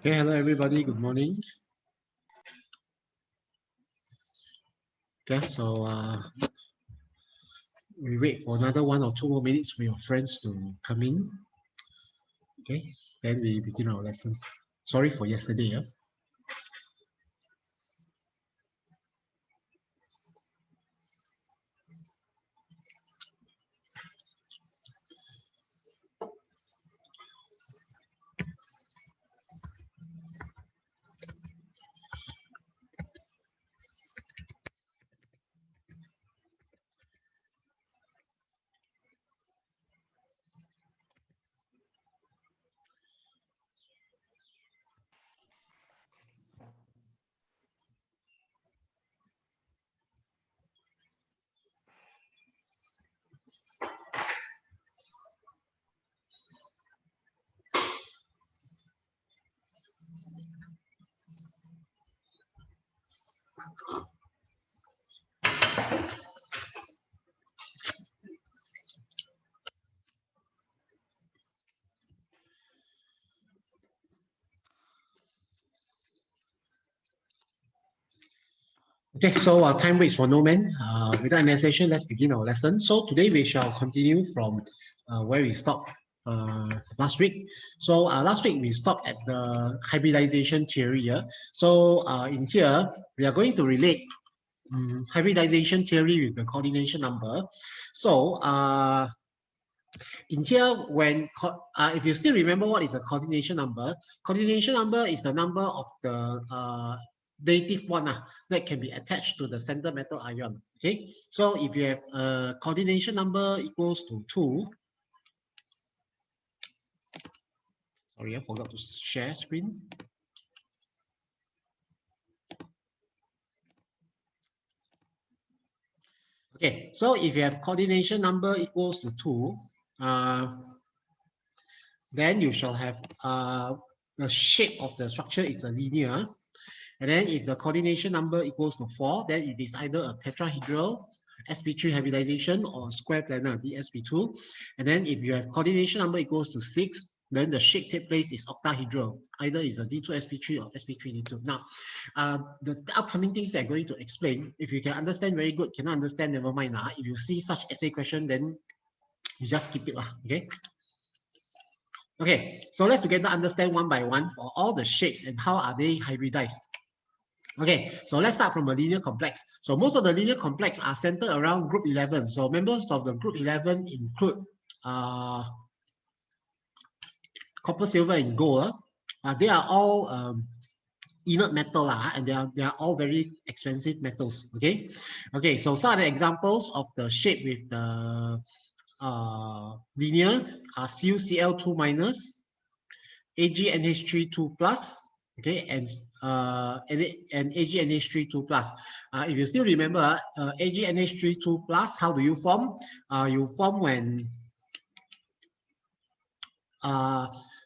Okay, hello everybody, good morning. Okay, so we wait for another 1 or 2 more minutes for your friends to come in. Okay, then we begin our lesson. Sorry for yesterday. Okay, so time waits for no man. Without any session, let's begin our lesson. So today we shall continue from where we stopped last week. So last week we stopped at the hybridization theory here. So in here, we are going to relate hybridization theory with the coordination number. So in here, when if you still remember what is a coordination number is the number of the dative one that can be attached to the center metal ion. Okay, so if you have a coordination number equals to 2, sorry, I forgot to share screen. Okay, so if you have coordination number equals to 2, then you shall have the shape of the structure is a linear. And then if the coordination number equals to 4, then it is either a tetrahedral, sp3 hybridization, or square planar, dsp2. And then if you have coordination number equals to 6, then the shape take place is octahedral. Either is a d2sp3 or sp3d2. Now, the upcoming things that I'm going to explain, if you can understand, very good. Cannot understand, never mind. If you see such essay question, then you just keep it. Okay? Okay, so let's together understand one by one for all the shapes and how are they hybridized. Okay, so let's start from a linear complex. So most of the linear complex are centered around group 11. So members of the group 11 include copper, silver, and gold. They are all inert metal, and they are all very expensive metals. Okay, okay. So some of the examples of the shape with the linear are CuCl2 minus, AgNH3 2 plus, okay, and AgNH3 2 plus. If you still remember, AgNH3 2 plus, how do you form? You form when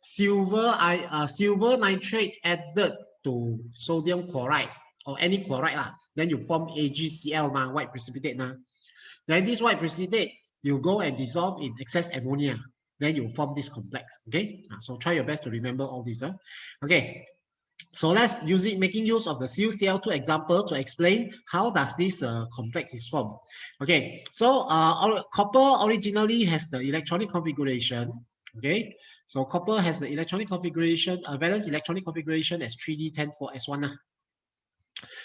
silver nitrate added to sodium chloride or any chloride, then you form AgCl, white precipitate. Then this white precipitate, you go and dissolve in excess ammonia. Then you form this complex. Okay, so try your best to remember all these. Okay, so let's making use of the CuCl2 example to explain how does this complex is formed. Okay, so copper originally has the electronic configuration. Okay, so copper has the electronic configuration, valence electronic configuration as 3d10 4s1.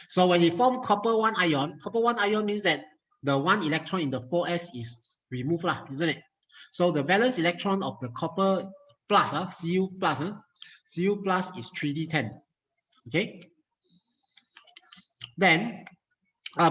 So when you form copper 1 ion means that the 1 electron in the 4s is removed, isn't it? So the valence electron of the copper plus, Cu plus is 3d10. Okay. Then,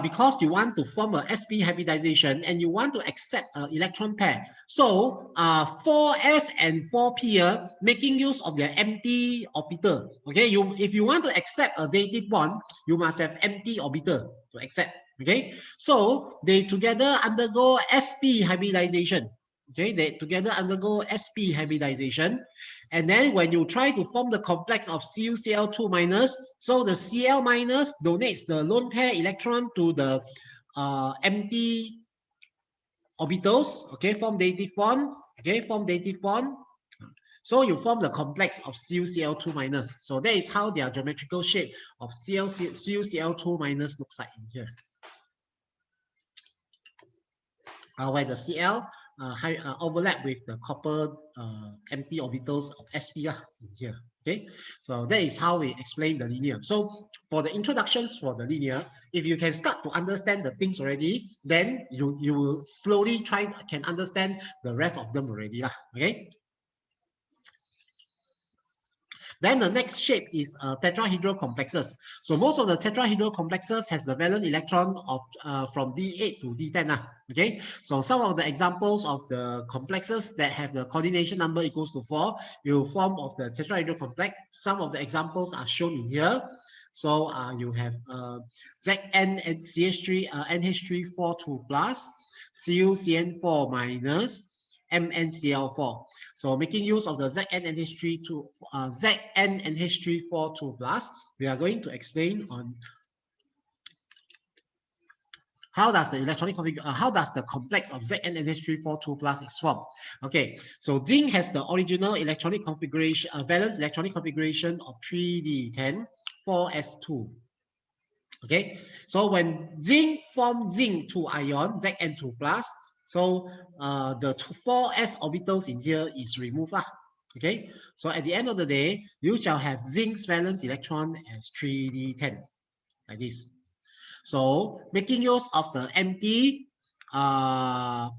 because you want to form a sp hybridization and you want to accept an electron pair, so 4s and 4p making use of their empty orbital. Okay, if you want to accept a dative bond, you must have empty orbital to accept. Okay, so they together undergo sp hybridization. Okay, they together undergo sp hybridization. And then when you try to form the complex of CuCl2 minus, so the Cl minus donates the lone pair electron to the empty orbitals, okay, form dative bond, okay, form dative bond. So you form the complex of CuCl2 minus. So that is how their geometrical shape of CuCl2 minus looks like in here. Where the Cl overlap with the copper empty orbitals of sp in here. Okay, so that is how we explain the linear. So for the introductions for the linear, if you can start to understand the things already, then you will slowly can understand the rest of them already lah. Okay. Then the next shape is tetrahedral complexes. So most of the tetrahedral complexes has the valence electron of from D8 to D10. Okay, so some of the examples of the complexes that have the coordination number equals to 4 will form of the tetrahedral complex. Some of the examples are shown in here. So you have Zn and CH3, NH3 4 2 plus, CuCN4 minus, MnCl4. So making use of the ZnNH3 to ZnNH3 4 2 plus, we are going to explain on how does the electronic how does the complex of ZnNH3 4 2 plus is formed. Okay, so zinc has the original electronic configuration, valence electronic configuration of 3d10 4s2. Okay, so when zinc forms zinc 2 ion Zn2 plus, so the 4s orbitals in here is removed. Okay, so at the end of the day, you shall have zinc's valence electron as 3d10, like this. So making use of the empty 4s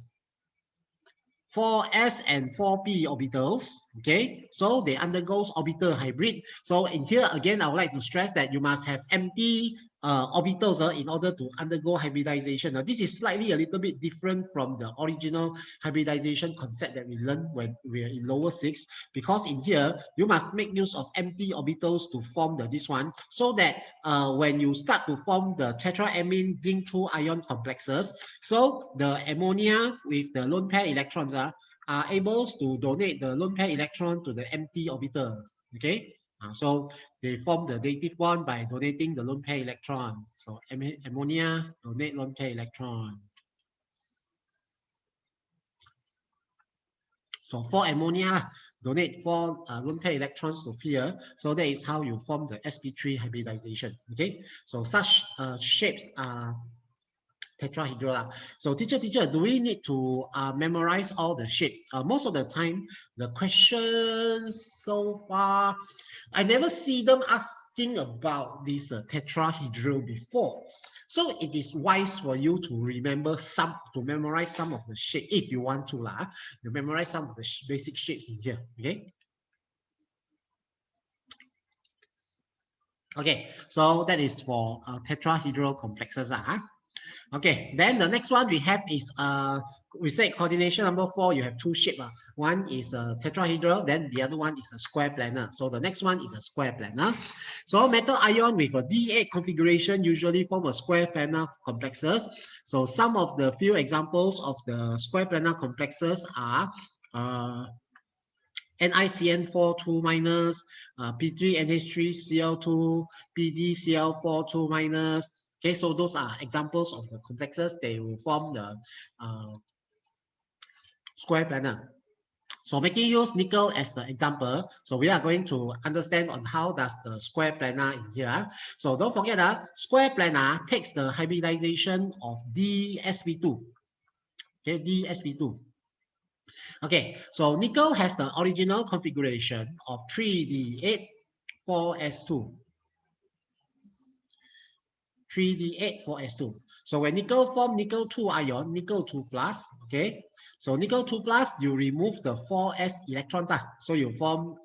and 4p orbitals, okay, so they undergoes orbital hybrid. So in here again, I would like to stress that you must have empty orbitals in order to undergo hybridization. Now, this is slightly a little bit different from the original hybridization concept that we learned when we are in lower 6, because in here you must make use of empty orbitals to form this one, so that when you start to form the tetraamine zinc 2 ion complexes, so the ammonia with the lone pair electrons are able to donate the lone pair electron to the empty orbital. Okay, so they form the dative bond by donating the lone pair electron. So ammonia donate lone pair electron. So for ammonia, donate 4 lone pair electrons to here. So that is how you form the sp3 hybridization. Okay, so such shapes are tetrahedral. So teacher, do we need to memorize all the shape? Most of the time, the questions so far, I never see them asking about this tetrahedral before. So it is wise for you to memorize some of the shape if you want to lah. You memorize some of the basic shapes in here. Okay. Okay. So that is for tetrahedral complexes. Okay, then the next one we have is we say coordination number 4, you have 2 shapes. One is a tetrahedral, then the other one is a square planar. So the next one is a square planar. So metal ion with a D8 configuration usually form a square planar complexes. So some of the few examples of the square planar complexes are NiCN4 2 minus, P3NH3 Cl2, PdCl4 2 minus. Okay, so those are examples of the complexes. They will form the square planar. So making use nickel as the example, so we are going to understand on how does the square planar in here. So don't forget that square planar takes the hybridization of DsP2. Okay, DsP2. Okay, so nickel has the original configuration of 3d8 4s2. 3d8 4s2. So when nickel form nickel 2 ion, nickel 2 plus, okay? So nickel 2 plus, you remove the 4s electrons. So you form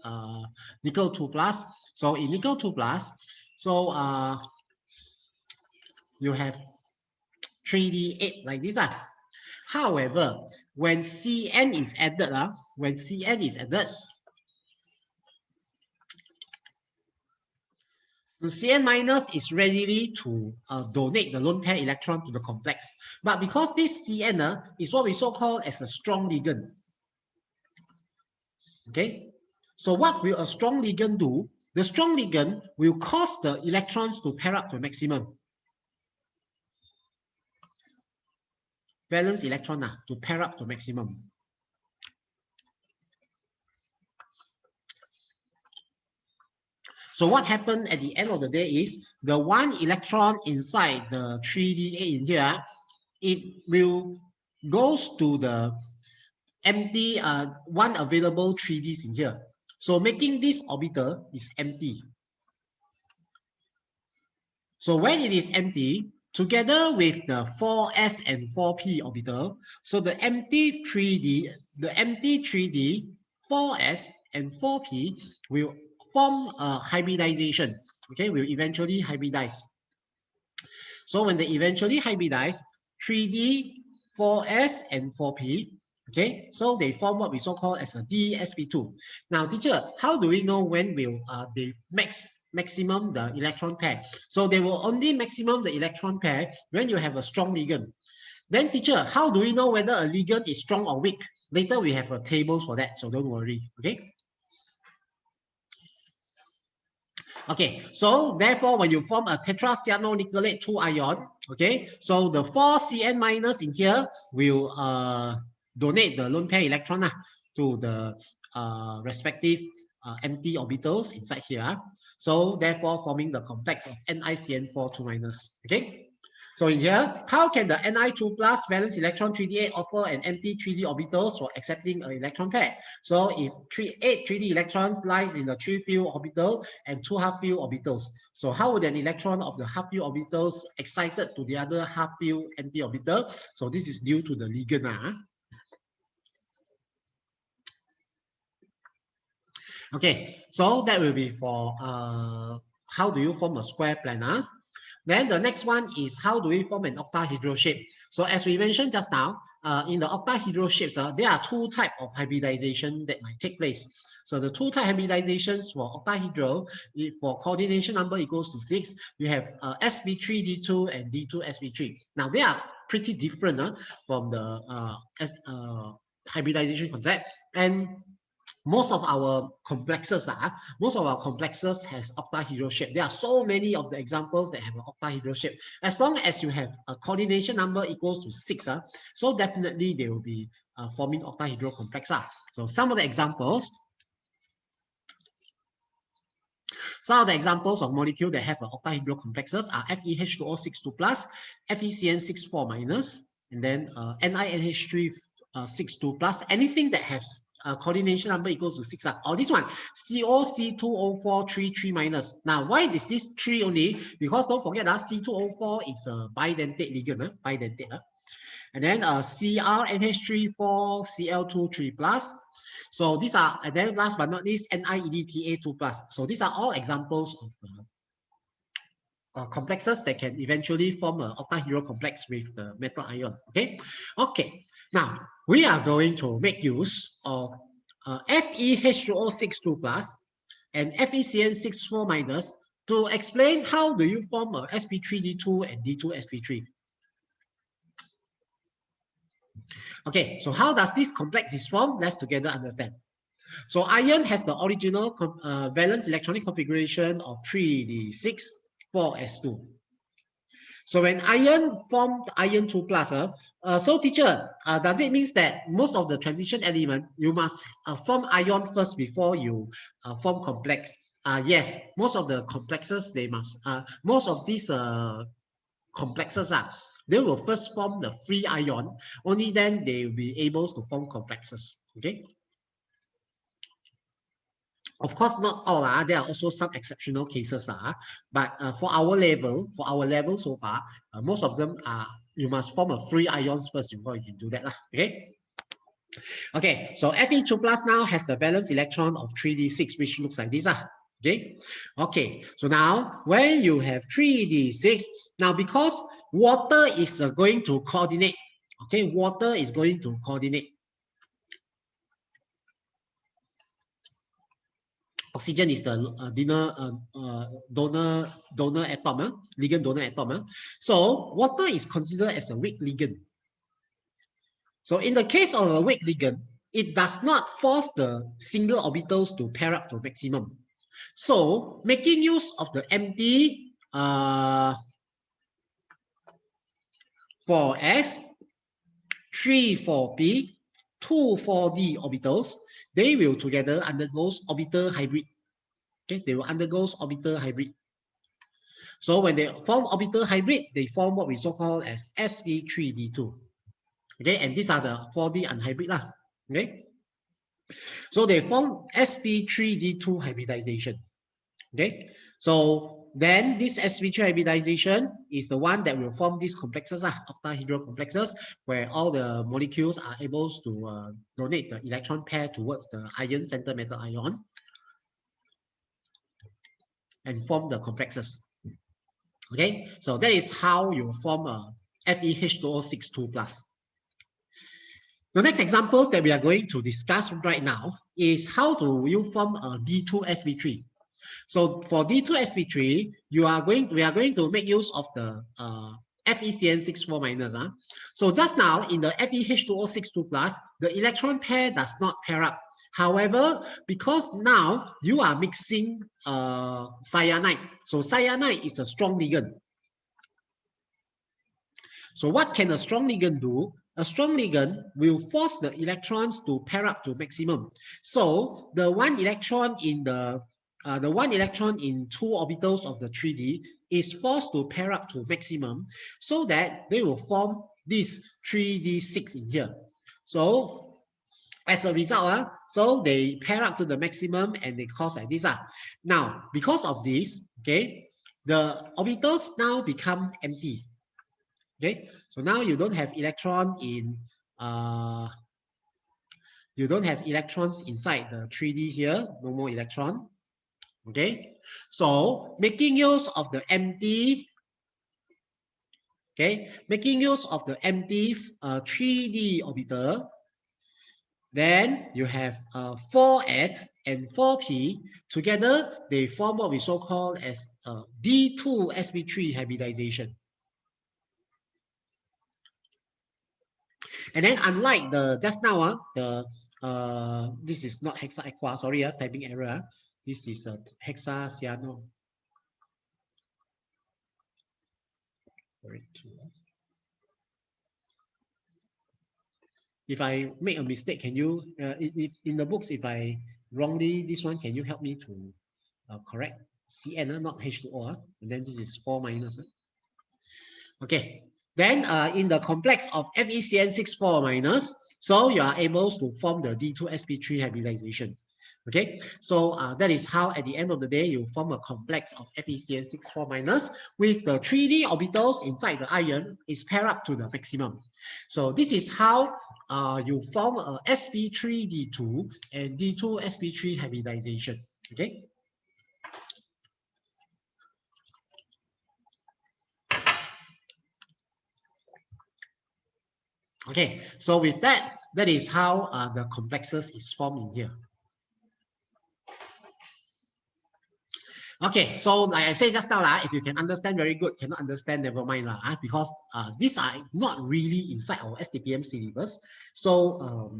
nickel 2 plus. So in nickel 2 plus, so you have 3d8 like this. However, when Cn is added, the Cn minus is ready to donate the lone pair electron to the complex. But because this Cn is what we so-called as a strong ligand. Okay, so what will a strong ligand do? The strong ligand will cause the electrons to pair up to maximum. Valence electron to pair up to maximum. So what happened at the end of the day is the one electron inside the 3D in here, it will goes to the empty one available 3Ds in here. So making this orbital is empty. So when it is empty, together with the 4s and 4p orbital, so the empty 3D, 4s and 4p will form a hybridization. Okay, will eventually hybridize. So when they eventually hybridize, 3D, 4s and 4p, okay, so they form what we so call as a DsP2. Now, teacher, how do we know when will they maximum the electron pair? So they will only maximum the electron pair when you have a strong ligand. Then, teacher, how do we know whether a ligand is strong or weak? Later we have a tables for that, so don't worry. Okay. Okay, so therefore, when you form a tetracyanonickelate 2 ion, okay, so the 4Cn minus in here will donate the lone pair electron to the respective empty orbitals inside here. So therefore, forming the complex of NiCN4 2 minus. Okay. So in here, how can the Ni2 plus valence electron 3D8 offer an empty 3D orbitals for accepting an electron pair? So if 8 3D electrons lies in the 3-field orbital and 2 half-field orbitals, so how would an electron of the half-field orbitals excited to the other half-field empty orbital? So this is due to the ligand. Okay, so that will be for how do you form a square planar? Then the next one is how do we form an octahedral shape? So as we mentioned just now, in the octahedral shapes, there are 2 types of hybridization that might take place. So the 2 type hybridizations for octahedral, for coordination number equals to 6, you have sp3d2 and d2sp3. Now they are pretty different from the hybridization concept, and most of our complexes has octahedral shape. There are so many of the examples that have an octahedral shape. As long as you have a coordination number equals to 6, so definitely they will be forming octahedral complex. So some of the examples of molecules that have octahedral complexes are FeH2O62+, FeCN64-, and then NiNH362+. Anything that has coordination number equals to 6. Or this one, COC2O433-. Now, why is this 3 only? Because don't forget that C2O4 is a bidentate ligand, bidentate. And then CrNH3,4Cl2,3+. So these are, and then last but not least, NiEDTA2+. So these are all examples of complexes that can eventually form an octahedral complex with the metal ion. Okay. Okay. Now we are going to make use of FeH2O62+ and FeCN64- to explain how do you form a sp3d2 and d2sp3. Okay, so how does this complex is formed? Let's together understand. So iron has the original valence electronic configuration of 3d6, 4s2. So when iron formed iron 2+, so teacher, does it mean that most of the transition element, you must form ion first before you form complex? Yes, most of the complexes, they must, most of these complexes they will first form the free ion, only then they will be able to form complexes. Okay. Of course, not all. There are also some exceptional cases. But for our level so far, most of them are you must form a free ions first before you can do that. Okay. Okay, so Fe2+ now has the valence electron of 3d6, which looks like this. Okay. Okay, so now when you have 3d6, now because water is going to coordinate, okay, water is going to coordinate. Oxygen is the donor atom, ligand donor atom. So water is considered as a weak ligand. So in the case of a weak ligand, it does not force the single orbitals to pair up to maximum. So making use of the empty 4s, 3 4p, 2 4d orbitals, they will together undergo orbital hybrid. Okay, they will undergo orbital hybrid. So when they form orbital hybrid, they form what we so-called as sp3d2. Okay, and these are the 4D unhybrid lah. Okay, so they form sp3d2 hybridization. Okay, so then this sp3 hybridization is the one that will form these complexes, octahedral complexes, where all the molecules are able to donate the electron pair towards the ion center metal ion and form the complexes. Okay, so that is how you form a FeH2O6 2+. The next examples that we are going to discuss right now is how do you form a D2sp3. So for D2sp3, we are going to make use of the FeCN64-. So just now in the FeH2O6 2+, the electron pair does not pair up. However, because now you are mixing cyanide, so cyanide is a strong ligand. So what can a strong ligand do? A strong ligand will force the electrons to pair up to maximum. So the one electron in two orbitals of the 3D is forced to pair up to maximum, so that they will form this 3D6 in here. So as a result, so they pair up to the maximum and they cause like this. Now, because of this, okay, the orbitals now become empty. Okay, so now you don't have electron in you don't have electrons inside the 3D here, no more electron. Okay, so making use of the empty, okay, making use of the empty 3D orbital, then you have 4s and 4p together, they form what we so-called as D2sp3 hybridization. And then unlike the just now, this is not hexa aqua, sorry, typing error. This is a hexacyano. If I make a mistake, can you, in the books, if I wrongly this one, can you help me to correct? Cn, not H2O, and then this is 4-. Okay, then in the complex of FeCN64-, so you are able to form the D2sp3 hybridization. Okay, so that is how at the end of the day you form a complex of FeCN64- with the 3D orbitals inside the ion is paired up to the maximum. So this is how you form a sp3d2 and D2sp3 hybridization. Okay. Okay, so with that, that is how the complexes is formed in here. Okay, so like I said just now, if you can understand, very good. Cannot understand, never mind, because these are not really inside our STPM syllabus. So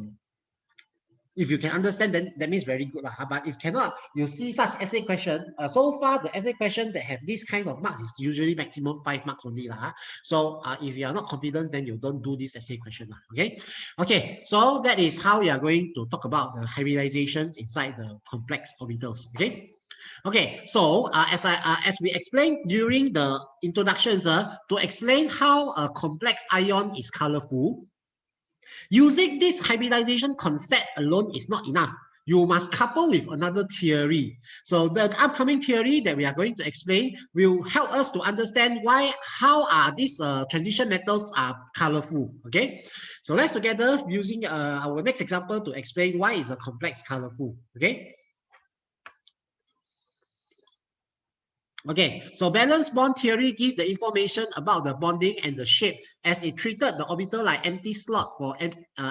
if you can understand, then that means very good. But if cannot, you see such essay question. So far, the essay question that have this kind of marks is usually maximum 5 marks only. So if you are not confident, then you don't do this essay question. Okay? Okay, so that is how we are going to talk about the hybridizations inside the complex orbitals. Okay? Okay, so as we explained during the introductions, to explain how a complex ion is colorful, using this hybridization concept alone is not enough. You must couple with another theory. So the upcoming theory that we are going to explain will help us to understand how are these transition metals are colorful. Okay, so let's together using our next example to explain why is a complex colorful. Okay. Okay, so valence bond theory gives the information about the bonding and the shape as it treated the orbital like empty slot for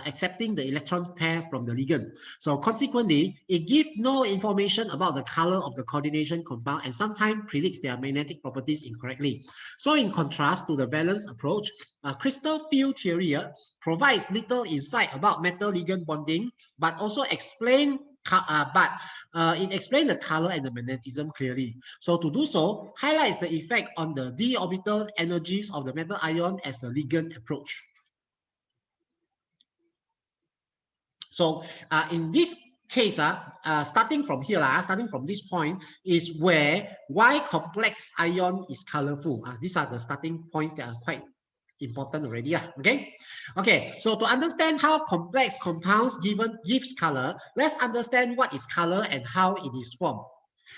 accepting the electron pair from the ligand. So consequently, it gives no information about the color of the coordination compound and sometimes predicts their magnetic properties incorrectly. So in contrast to the valence approach, crystal field theory provides little insight about metal ligand bonding, but also explain it explains the color and the magnetism clearly. So to do so, highlights the effect on the d orbital energies of the metal ion as the ligand approach. So in this case, starting from here, starting from this point, is where Y complex ion is colorful. These are the starting points that are quite important already. Okay, so to understand how complex compounds gives color, let's understand what is color and how it is formed.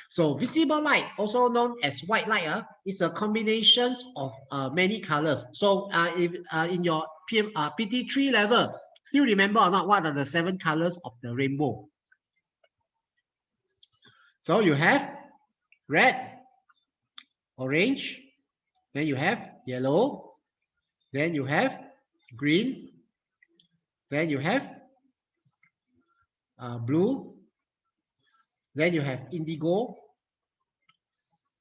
So visible light, also known as white light, is a combination of many colors. So if in your PT3 level, still remember or not, what are the 7 colors of the rainbow? So you have red, orange, then you have yellow, then you have green, then you have blue, then you have indigo,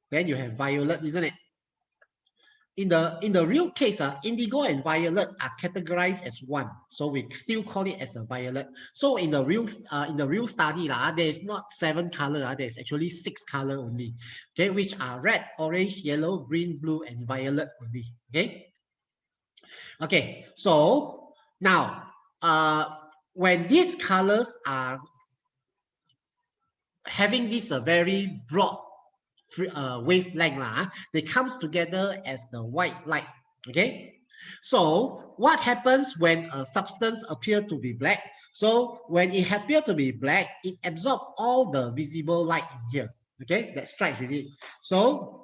then you have violet, isn't it? In the real case, indigo and violet are categorized as one, so we still call it as a violet. So in the real study, there is not 7 color, there is actually 6 color only. Okay, which are red, orange, yellow, green, blue, and violet only. Okay. So now, when these colors are having this very broad wavelength, they come together as the white light. Okay, so what happens when a substance appears to be black? So when it appears to be black, it absorbs all the visible light in here. Okay, that strikes with it. So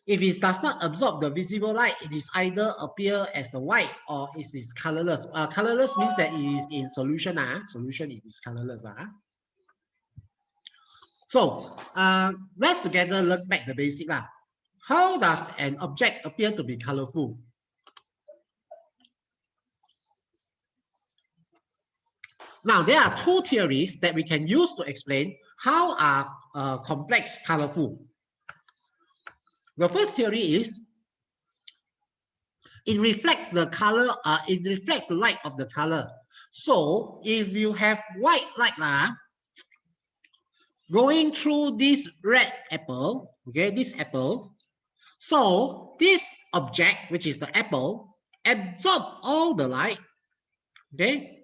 if it does not absorb the visible light, it is either appear as the white or it is colorless. Colorless means that it is in solution. Solution it is colorless. So let's together learn back the basic. How does an object appear to be colorful? Now, there are 2 theories that we can use to explain how are complex colorful. The first theory is it reflects the color, it reflects the light of the color. So if you have white light going through this red apple, okay, this apple, so this object, which is the apple, absorb all the light, okay?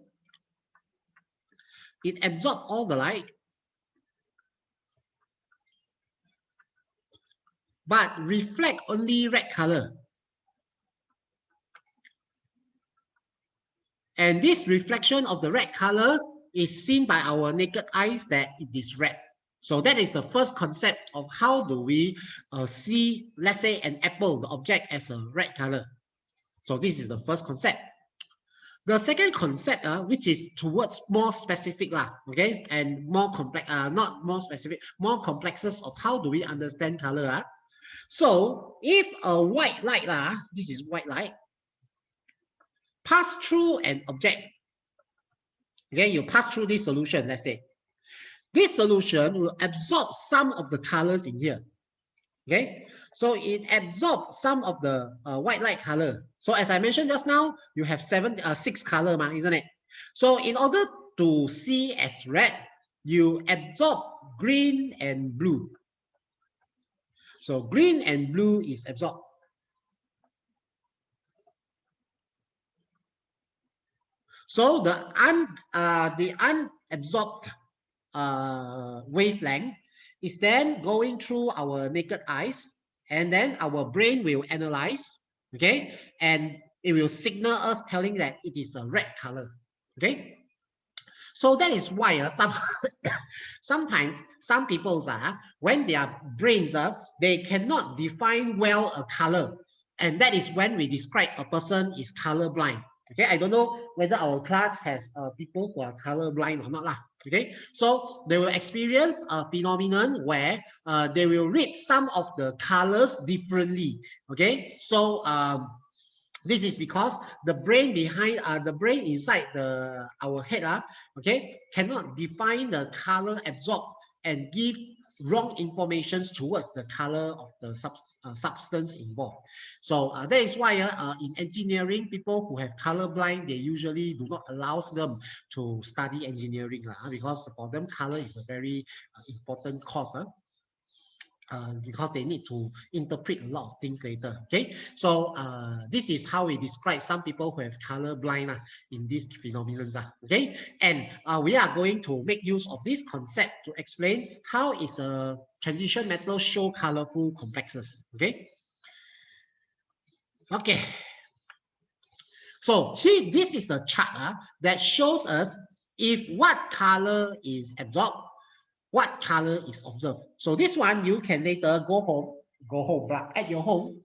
It absorbs all the light, but reflect only red color. And this reflection of the red color is seen by our naked eyes that it is red. So that is the first concept of how do we see, let's say, an apple, the object, as a red color. So this is the first concept. The second concept, which is towards more specific, okay, and more complex, not more specific, more complexes of how do we understand color. So if a white light, this is white light, pass through an object, okay, you pass through this solution, let's say. This solution will absorb some of the colors in here, okay? So it absorbs some of the white light color. So as I mentioned just now, you have 6 color, isn't it? So in order to see as red, you absorb green and blue. So green and blue is absorbed. So the unabsorbed wavelength is then going through our naked eyes, and then our brain will analyze, okay, and it will signal us telling that it is a red color, okay. So that is why sometimes some people when their brains they cannot define well a color, and that is when we describe a person is colorblind. Okay, I don't know whether our class has people who are colorblind or not. Okay, so they will experience a phenomenon where they will read some of the colors differently. Okay, so this is because the brain behind the brain inside our head okay, cannot define the color absorbed and give wrong information towards the color of the substance involved. So that is why in engineering, people who have colorblind, they usually do not allow them to study engineering because for them color is a very important course. because they need to interpret a lot of things later. Okay, so this is how we describe some people who have color blind in these phenomena. Okay, and we are going to make use of this concept to explain how is a transition metal show colorful complexes. Okay. Okay. So here, this is the chart that shows us if what color is absorbed, what color is observed. So this one you can later go home, but at your home,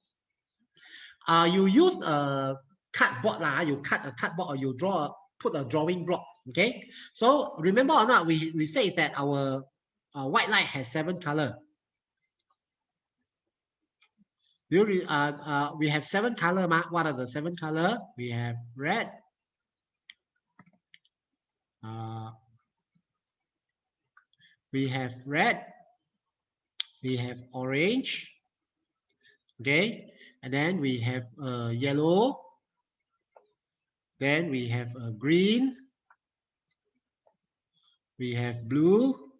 you use a cardboard you cut a cardboard or you put a drawing block. Okay. So remember or not, we say is that our white light has 7 colors. We have 7 colors. What are the 7 colors? We have red. We have red. We have orange. Okay, and then we have yellow. Then we have green. We have blue.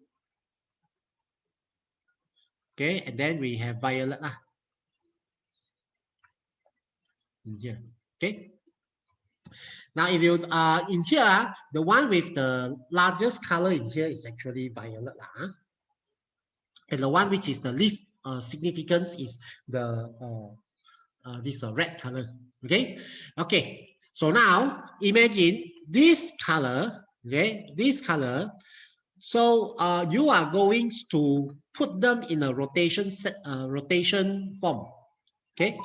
Okay, and then we have violet in here. Okay. Now, if you in here, the one with the largest color in here is actually violet and the one which is the least significance is the this red color. Okay. Okay. So now imagine this color. Okay, this color. So you are going to put them in a rotation form. Okay.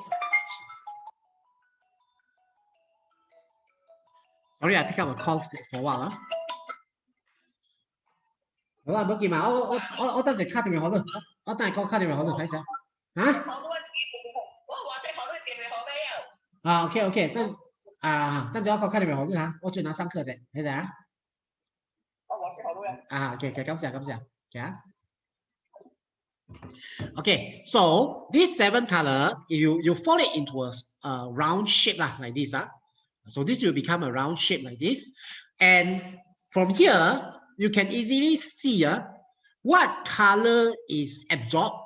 Sorry, I pick up a call for a while. 好啦，唔好見埋，我等陣 cut 電話好啦，我等陣講 cut 電話好啦，睇下。嚇？OK，等陣我講 cut 電話好啦嚇，我最拿上課啫，睇下。OK，感謝。Okay, so this 7 color, you fold it into a round shape like this. So this will become a round shape like this. And from here, you can easily see what color is absorbed,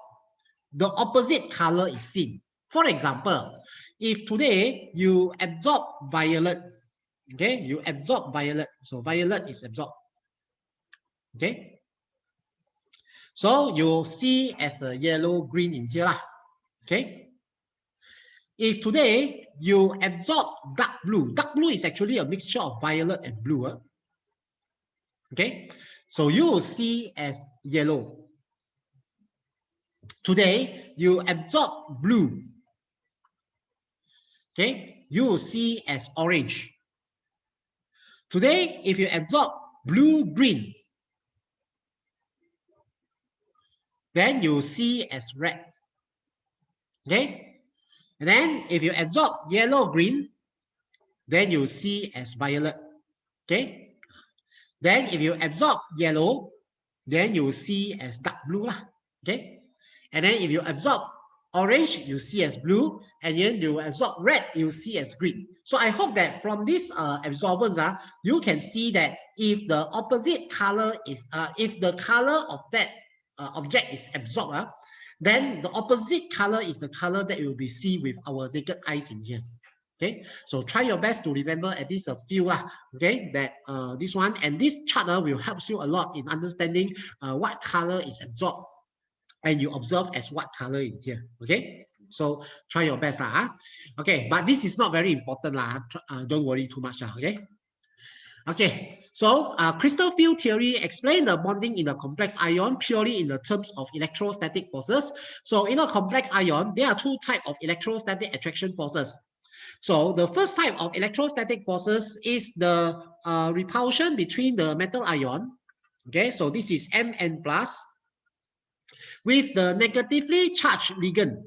the opposite color is seen. For example, if today you absorb violet, okay, you absorb violet, so violet is absorbed. Okay. So you'll see as a yellow green in here. Okay. If today you absorb dark blue is actually a mixture of violet and blue. Okay. So you will see as yellow. Today you absorb blue. Okay. You will see as orange. Today, if you absorb blue-green, then you see as red. Okay. And then if you absorb yellow-green, then you see as violet. Okay. Then if you absorb yellow, then you see as dark blue. Okay. And then if you absorb orange, you see as blue, and then you absorb red, you see as green. So I hope that from this absorbance, you can see that if the opposite color is, if the color of that object is absorbed, then the opposite color is the color that you will be see with our naked eyes in here. Okay, so try your best to remember at least a few, okay, that this one and this chart will help you a lot in understanding what color is absorbed and you observe as what color in here. Okay, so try your best. Okay, but this is not very important. Don't worry too much. Okay. Okay, so crystal field theory explains the bonding in a complex ion purely in the terms of electrostatic forces. So in a complex ion, there are 2 types of electrostatic attraction forces. So the first type of electrostatic forces is the repulsion between the metal ion. Okay, so this is Mn plus with the negatively charged ligand.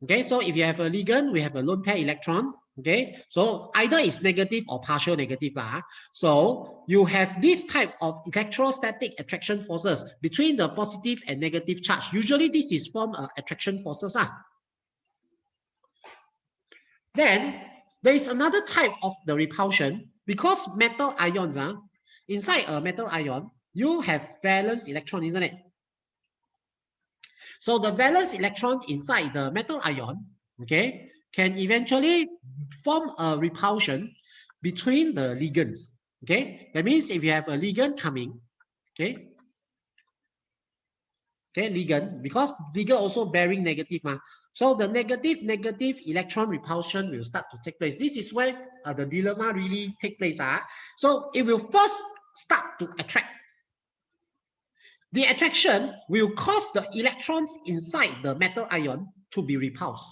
Okay, so if you have a ligand, we have a lone pair electron. Okay, so either it's negative or partial negative. So you have this type of electrostatic attraction forces between the positive and negative charge. Usually this is form attraction forces. Then there is another type of the repulsion because metal ions, inside a metal ion, you have valence electron, isn't it? So the valence electron inside the metal ion, okay, can eventually form a repulsion between the ligands. Okay, that means if you have a ligand coming, okay, ligand, because ligand also bearing negative, so the negative electron repulsion will start to take place. This is where the dilemma really take place. So it will first start to attract. The attraction will cause the electrons inside the metal ion to be repulsed.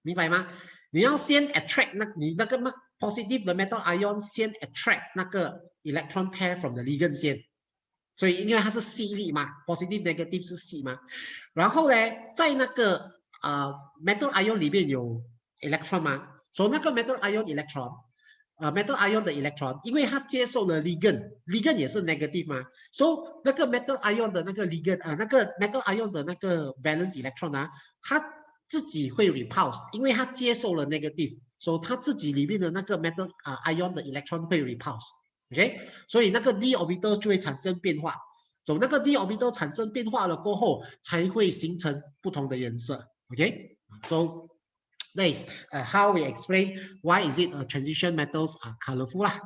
明白吗？你要先 attract 你那个 positive 的 metal ion 先 attract 那个 electron pair from the ligand 先。所以因为它是细粒嘛 ，positive negative 是细嘛，然后呢，在那个metal ion 里面有 electron 嘛，所以那个 metal ion electron，metal ion 的 electron，因为它接受了 ligand 也是 negative 嘛，所以那个 metal ion 的那个 ligand，那个 metal ion 的那个 valence electron 它自己会 repulse， 因为它接受了 negative， 所以它自己里面的那个 metal ion 的 electron 会 repulse。OK， 所以那个 d orbital 就会产生变化，所以那个 d orbital 产生变化了过后，才会形成不同的颜色。OK，so that is how we explain why is it transition metals are colorful 啦。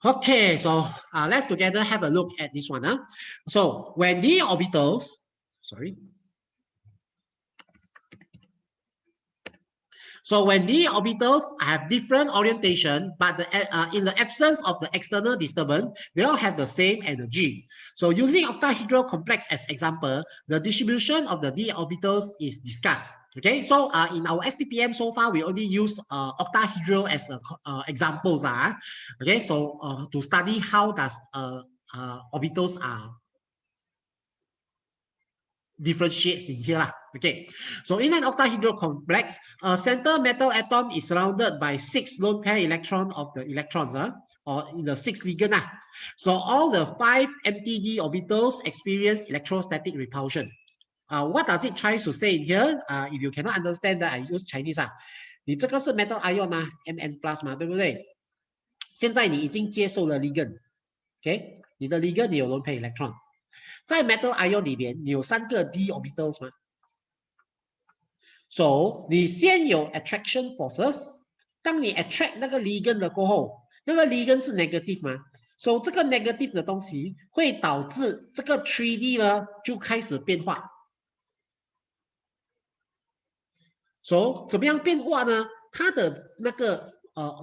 Okay, so let's together have a look at this one. So when d orbitals, So when d orbitals have different orientation, but in the absence of the external disturbance, they all have the same energy. So using octahedral complex as example, the distribution of the d orbitals is discussed. Okay, so in our STPM so far, we only use octahedral as examples. Okay, so to study how does orbitals are differentiates in here. Okay, so in an octahedral complex, a center metal atom is surrounded by 6 lone pair electron of the electrons, or in the 6 ligand. So all the 5 empty d orbitals experience electrostatic repulsion. What does it try to say in here? If you cannot understand that, I use Chinese. 你这个是 metal ion Mn plus 嘛，对不对？现在你已经接受了 ligand， OK， 你的 ligand 你有 lone pair electron。在 metal ion 里面，你有3个 d orbitals 吗 ？So 你先有 attraction forces， 当你 attract 那个 ligand 了过后，那个 ligand 是 negative 吗 ？So 这个 negative 的东西会导致这个 3D 呢就开始变化。So 怎么样变化呢？它的那个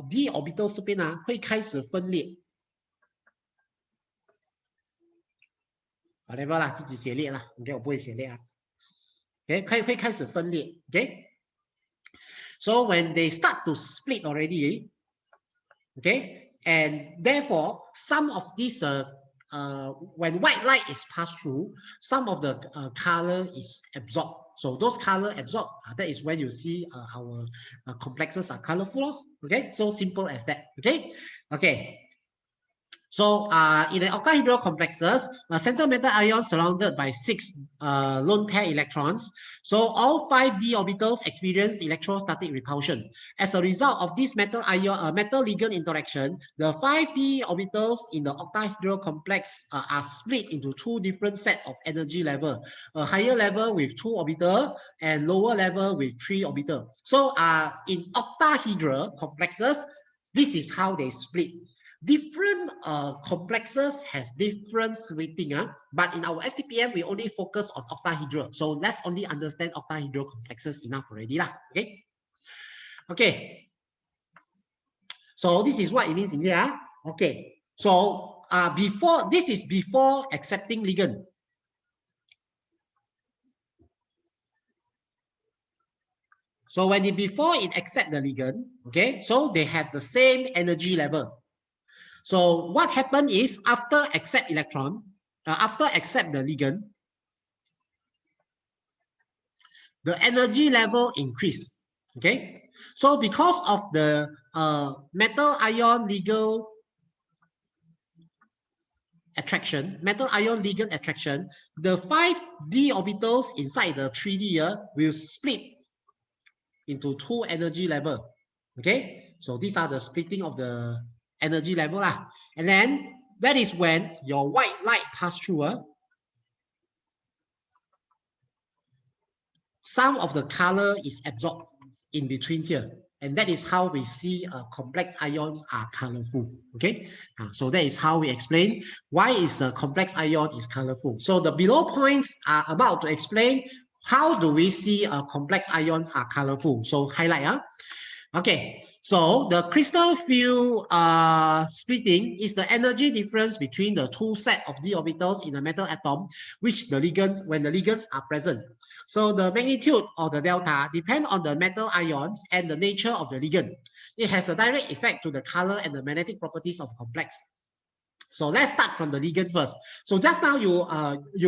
d orbitals 这边会开始分裂。whatever 啦，自己写列啦 ，OK， 我不会写列OK， 会开始分裂 ，OK。So when they start to split already, okay, and therefore some of these when white light is passed through, some of the color is absorbed. So those color absorbed, that is when you see our complexes are colorful. Okay, so simple as that. Okay. So in the octahedral complexes, a central metal ion surrounded by 6 lone pair electrons. So all 5 d orbitals experience electrostatic repulsion. As a result of this metal ion metal ligand interaction, the 5 d orbitals in the octahedral complex are split into 2 different sets of energy level. A higher level with 2 orbitals and lower level with 3 orbitals. So in octahedral complexes, this is how they split. Different complexes has different splitting, but in our STPM, we only focus on octahedral. So let's only understand octahedral complexes enough already lah. Okay. So this is what it means in here. Okay. So this is before accepting ligand. So when before it accept the ligand, okay, so they have the same energy level. So what happened is after accept electron, after accept the ligand, the energy level increase. Okay, so because of the metal ion ligand attraction, the 5 d orbitals inside the 3D will split into 2 energy level. Okay, so these are the splitting of the energy level and then that is when your white light pass through some of the color is absorbed in between here. And that is how we see complex ions are colorful, okay? So that is how we explain why is a complex ion is colorful. So the below points are about to explain how do we see complex ions are colorful. So highlight, okay, so the crystal field splitting is the energy difference between the two sets of d orbitals in a metal atom, which the ligands, when the ligands are present. So the magnitude of the delta depends on the metal ions and the nature of the ligand. It has a direct effect to the color and the magnetic properties of complex. So let's start from the ligand first. So just now you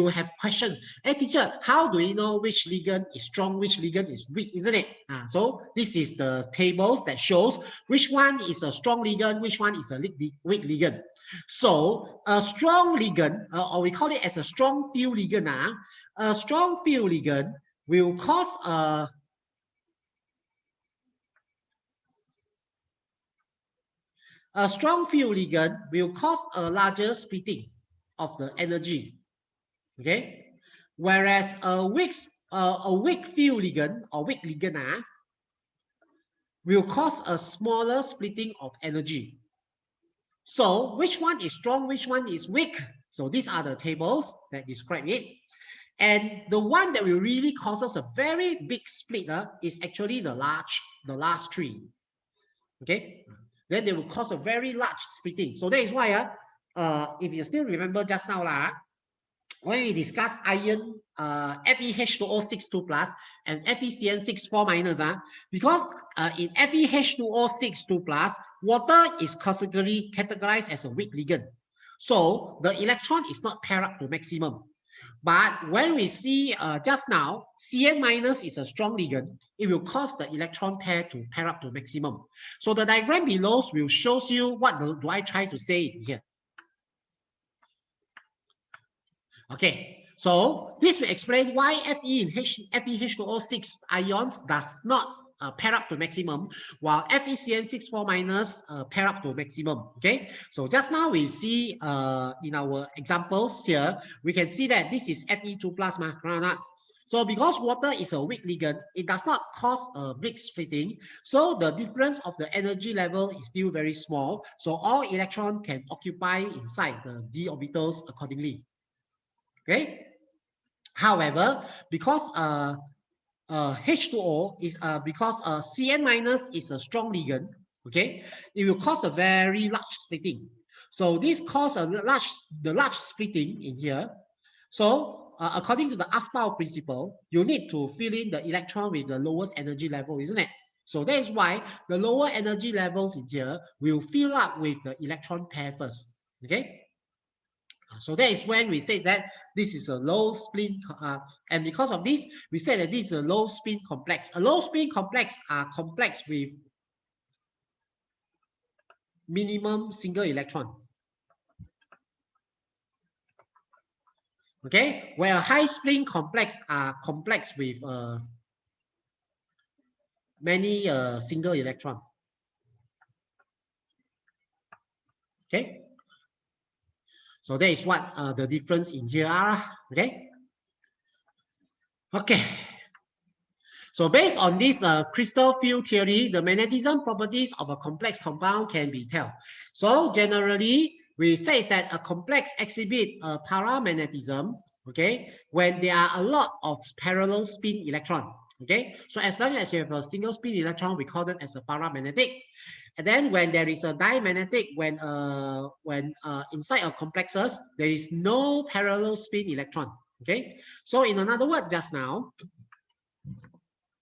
have questions. Hey teacher, how do we know which ligand is strong, which ligand is weak, isn't it? So this is the tables that shows which one is a strong ligand, which one is a weak ligand. So a strong ligand, or we call it as a strong field ligand, a strong field ligand will cause a strong field ligand will cause a larger splitting of the energy, okay? Whereas a weak field ligand or weak ligand will cause a smaller splitting of energy. So which one is strong, which one is weak? So these are the tables that describe it. And the one that will really causes a very big split is actually the last three, okay? Then they will cause a very large splitting. So that is why, if you still remember just now, when we discuss iron FeH2O6 2+ and FeCN6 4-, because in FeH2O6 2+, water is categorized as a weak ligand. So the electron is not paired up to maximum. But when we see just now, Cn- is a strong ligand, it will cause the electron pair to pair up to maximum. So the diagram below will shows you what do I try to say here. Okay, so this will explain why Fe in FeH2O6 ions does not pair up to maximum, while FeCN6 4- pair up to maximum. Okay, so just now we see in our examples here, we can see that this is Fe2+. So because water is a weak ligand, it does not cause a big splitting. So the difference of the energy level is still very small. So all electrons can occupy inside the d orbitals accordingly. Okay. However, because H2O is because Cn- is a strong ligand, okay, it will cause a very large splitting. So this causes the large splitting in here. So according to the Aufbau principle, you need to fill in the electron with the lowest energy level, isn't it? So that is why the lower energy levels in here will fill up with the electron pair first. Okay. So that is when we say that this is a low spin, and because of this, we say that this is a low spin complex. A low spin complex are complex with minimum single electron. Okay, where a high spin complex are complex with many single electron. Okay, so that is what the difference in here are. Okay. Okay. So based on this crystal field theory, the magnetism properties of a complex compound can be told. So generally, we say that a complex exhibits paramagnetism, okay, when there are a lot of parallel spin electron, okay. So as long as you have a single spin electron, we call them as a paramagnetic. And then when there is a dimagnetic, when inside a complexes, there is no parallel spin electron, okay. So in another word, just now,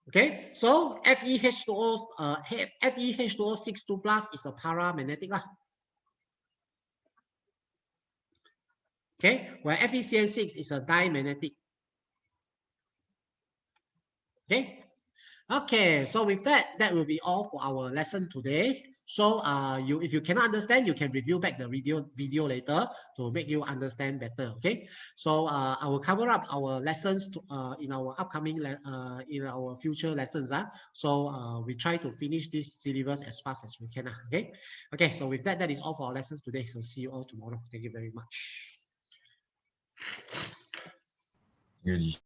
okay, so FeH2O6 2+ is a paramagnetic. Okay, where FeCN6 is a dimagnetic. Okay. Okay, so with that, that will be all for our lesson today. So if you cannot understand, you can review back the video later to make you understand better. Okay, so I will cover up our lessons in our upcoming in our future lessons. So we try to finish this syllabus as fast as we can. Okay, okay. So with that, that is all for our lessons today. So see you all tomorrow. Thank you very much.